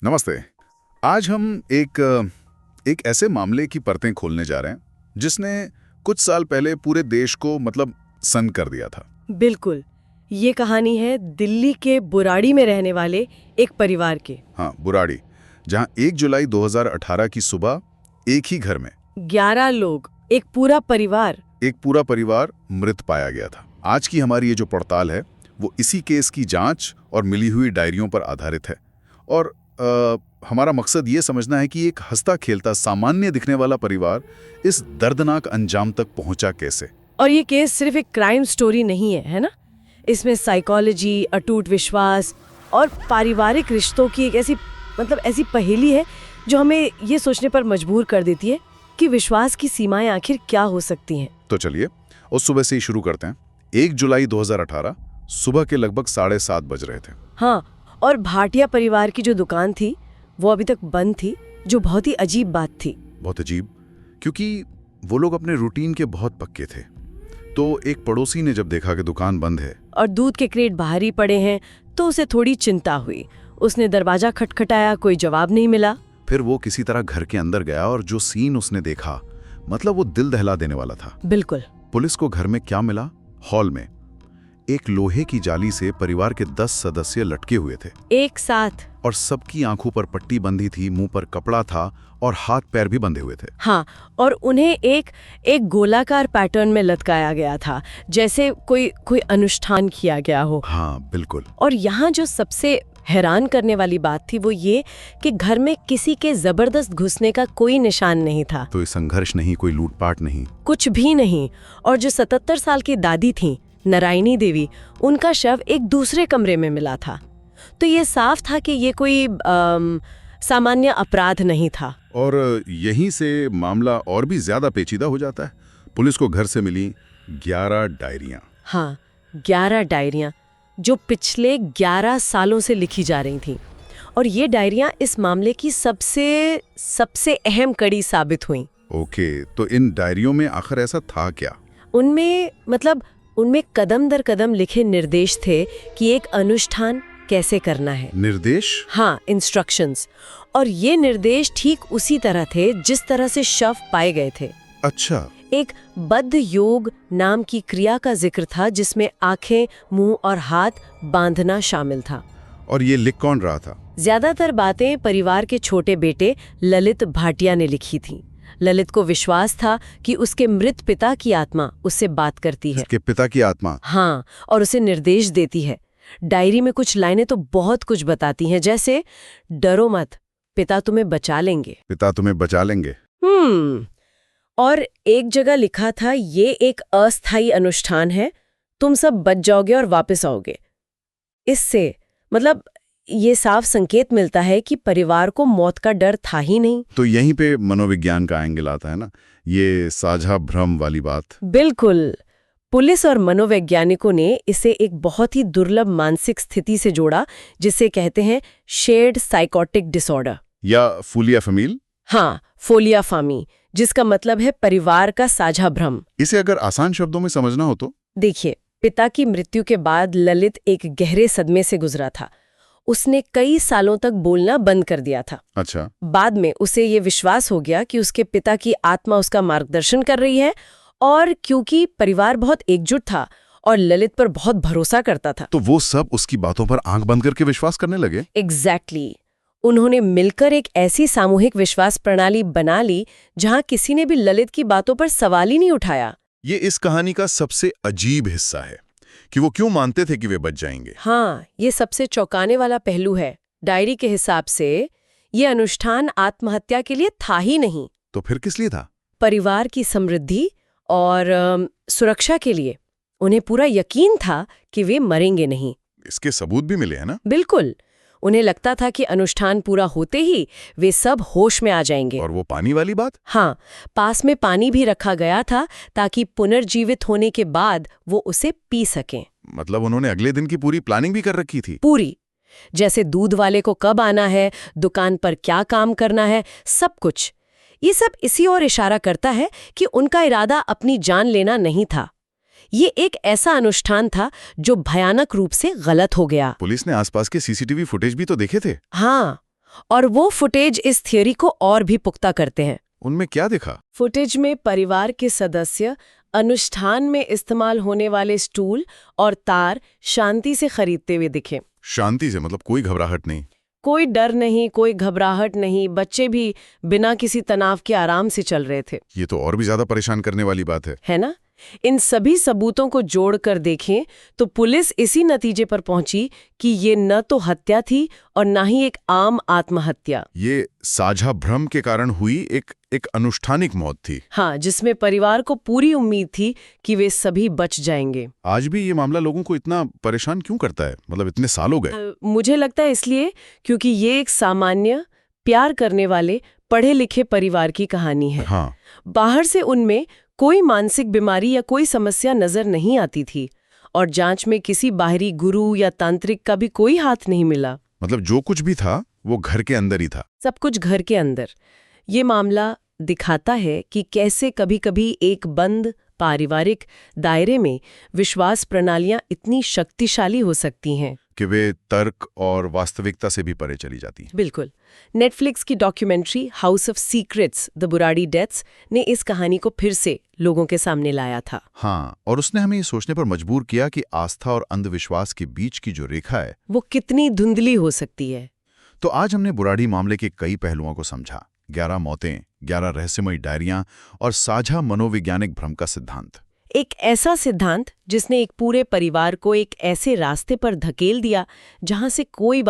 नमस्ते। आज हम एक ऐसे मामले की परतें खोलने जा रहे हैं जिसने कुछ साल पहले पूरे देश को सन्न कर दिया था। बिल्कुल। ये कहानी है दिल्ली के बुराड़ी में रहने वाले एक परिवार की। हाँ, बुराड़ी, जहां 1 जुलाई 2018 की सुबह एक ही घर में 11 लोग, एक पूरा परिवार मृत पाया गया था। आज की हमारी ये जो पड़ताल है वो इसी केस की जांच और मिली हुई डायरियों पर आधारित है। और हमारा मकसद ये समझना है कि एक हंसता खेलता सामान्य दिखने वाला परिवार इस दर्दनाक अंजाम तक पहुंचा कैसे। और ये केस सिर्फ एक क्राइम स्टोरी नहीं है ना? इसमें साइकोलॉजी, अटूट विश्वास और पारिवारिक रिश्तों की एक ऐसी पहेली है जो हमें ये सोचने पर मजबूर कर देती है कि विश्वास की सीमाएं आखिर क्या हो सकती हैं। तो चलिए उस सुबह से ही शुरू करते हैं। 1 जुलाई 2018 सुबह के लगभग 7:30 बज रहे थे। हाँ, और भाटिया परिवार की जो दुकान थी वो अभी तक बंद थी, जो बहुत ही अजीब बात थी। बहुत अजीब, क्योंकि वो लोग अपने रूटीन के बहुत पक्के थे। तो एक पड़ोसी ने जब देखा कि दुकान बंद है और दूध के क्रेट बाहर ही पड़े हैं तो उसे थोड़ी चिंता हुई। उसने दरवाजा खटखटाया, कोई जवाब नहीं मिला। फिर वो किसी तरह घर के अंदर गया और जो सीन उसने देखा वो दिल दहला देने वाला था। बिल्कुल। पुलिस को घर में क्या मिला? हॉल में एक लोहे की जाली से परिवार के 10 सदस्य लटके हुए थे एक साथ, और सबकी आंखों पर पट्टी बंधी थी, मुंह पर कपड़ा था और हाथ पैर भी बंधे हुए थे। हाँ, और उन्हें एक गोलाकार पैटर्न में लटकाया गया था, जैसे कोई अनुष्ठान किया गया हो। हाँ बिल्कुल। और यहाँ जो सबसे हैरान करने वाली बात थी वो ये कि घर में किसी के जबरदस्त घुसने का कोई निशान नहीं था। कोई संघर्ष नहीं, कोई लूटपाट नहीं, कुछ भी नहीं। और जो 77 साल की दादी थी, नारायणी देवी, उनका शव एक दूसरे कमरे में मिला था। तो ये साफ था कि ये कोई सामान्य अपराध नहीं था। और यहीं से मामला और भी ज्यादा पेचीदा हो जाता है। पुलिस को घर से मिली 11 डायरियां। हाँ, 11 डायरियां जो पिछले 11 सालों से लिखी जा रही थीं। और ये डायरियां इस मामले की सबसे अहम कड़ी साबित हुईं। ओके, तो इन डायरियों में आखिर ऐसा था क्या? उनमें कदम दर कदम लिखे निर्देश थे कि एक अनुष्ठान कैसे करना है। निर्देश? हाँ, इंस्ट्रक्शंस। और ये निर्देश ठीक उसी तरह थे जिस तरह से शव पाए गए थे। अच्छा। एक बद्ध योग नाम की क्रिया का जिक्र था जिसमें आंखें, मुंह और हाथ बांधना शामिल था। और ये लिख कौन रहा था? ज्यादातर बातें परिवार के छोटे बेटे ललित भाटिया ने लिखी थीं। ललित को विश्वास था कि उसके मृत पिता की आत्मा उससे बात करती है। उसके पिता की आत्मा? हाँ, और उसे निर्देश देती है। डायरी में कुछ लाइनें तो बहुत कुछ बताती हैं, जैसे डरो मत, पिता तुम्हें बचा लेंगे। पिता तुम्हें बचा लेंगे। और एक जगह लिखा था, ये एक अस्थायी अनुष्ठान है, तुम सब बच जाओगे और वापस आओगे। इससे ये साफ संकेत मिलता है कि परिवार को मौत का डर था ही नहीं। तो यहीं पे मनोविज्ञान का एंगल आता है ना, ये साझा भ्रम वाली बात। बिल्कुल। पुलिस और मनोवैज्ञानिकों ने इसे एक बहुत ही दुर्लभ मानसिक स्थिति से जोड़ा, जिसे कहते हैं शेयर्ड साइकोटिक डिसऑर्डर या फूलिया फमील। हाँ, फोलिया फामी, जिसका मतलब है परिवार का साझा भ्रम। इसे अगर आसान शब्दों में समझना हो तो देखिए, पिता की मृत्यु के बाद ललित एक गहरे सदमे से गुजरा था। उसने कई सालों तक बोलना बंद कर दिया था। अच्छा। बाद में उसे ये विश्वास हो गया कि उसके पिता की आत्मा उसका मार्गदर्शन कर रही है, और क्योंकि परिवार बहुत एकजुट था और ललित पर बहुत भरोसा करता था, तो वो सब उसकी बातों पर आंख बंद करके विश्वास करने लगे। एग्जैक्टली। उन्होंने मिलकर एक ऐसी सामूहिक विश्वास प्रणाली बना ली जहां किसी ने भी ललित की बातों पर सवाल ही नहीं उठाया। ये इस कहानी का सबसे अजीब हिस्सा है कि वो क्यों मानते थे कि वे बच जाएंगे। हाँ, ये सबसे चौंकाने वाला पहलू है। डायरी के हिसाब से ये अनुष्ठान आत्महत्या के लिए था ही नहीं। तो फिर किस लिए था? परिवार की समृद्धि और सुरक्षा के लिए। उन्हें पूरा यकीन था कि वे मरेंगे नहीं। इसके सबूत भी मिले हैं ना? बिल्कुल। उन्हें लगता था कि अनुष्ठान पूरा होते ही वे सब होश में आ जाएंगे। और वो पानी वाली बात? हाँ, पास में पानी भी रखा गया था ताकि पुनर्जीवित होने के बाद वो उसे पी सकें। मतलब उन्होंने अगले दिन की पूरी प्लानिंग भी कर रखी थी? पूरी। जैसे दूध वाले को कब आना है, दुकान पर क्या काम करना है, सब कुछ। ये सब इसी ओर इशारा करता है कि उनका इरादा अपनी जान लेना नहीं था। ये एक ऐसा अनुष्ठान था जो भयानक रूप से गलत हो गया। पुलिस ने आसपास के सीसीटीवी फुटेज भी तो देखे थे। हाँ, और वो फुटेज इस थियोरी को और भी पुख्ता करते हैं। उनमें क्या दिखा? फुटेज में परिवार के सदस्य अनुष्ठान में इस्तेमाल होने वाले स्टूल और तार शांति से खरीदते हुए दिखे। शांति से मतलब कोई घबराहट नहीं? कोई डर नहीं, कोई घबराहट नहीं, बच्चे भी बिना किसी तनाव के आराम से चल रहे थे। ये तो और भी ज्यादा परेशान करने वाली बात है ना? इन सभी सबूतों को जोड़कर देखें तो पुलिस इसी नतीजे पर पहुंची कि ये न तो हत्या थी और न ही एक आम आत्महत्या। ये साझा भ्रम के कारण हुई एक अनुष्ठानिक मौत थी। हाँ, जिसमें परिवार को पूरी उम्मीद थी कि वे सभी बच जाएंगे। आज भी ये मामला लोगों को इतना परेशान क्यों करता है? मतलब इतने साल हो गए। मुझे लगता है इसलिए क्योंकि ये एक सामान्य प्यार करने वाले पढ़े लिखे परिवार की कहानी है। हाँ। बाहर से उनमें कोई मानसिक बीमारी या कोई समस्या नजर नहीं आती थी और जांच में किसी बाहरी गुरु या तांत्रिक का भी कोई हाथ नहीं मिला। मतलब जो कुछ भी था वो घर के अंदर ही था। सब कुछ घर के अंदर। ये मामला दिखाता है कि कैसे कभी-कभी एक बंद पारिवारिक दायरे में विश्वास प्रणालियां इतनी शक्तिशाली हो सकती हैं कि वे तर्क और वास्तविकता से भी परे चली जाती हैं। बिल्कुल। नेटफ्लिक्स की documentary house of secrets the Burari deaths ने इस कहानी को फिर से लोगों के सामने लाया था। हाँ, और उसने हमें ये सोचने पर मजबूर किया कि आस्था और अंधविश्वास के बीच की जो रेखा है वो कितनी धुंधली हो सकती है। तो आज हमने बुराड़ी मामले के कई पहलुओं को समझा। 11 मौतें, 11 रहस्यमयी डायरियां और साझा मनोवैज्ञानिक भ्रम का सिद्धांत। एक ऐसा सिद्धांत जिसने एक पूरे परिवार को एक ऐसे रास्ते पर धकेल दिया जहां से कोई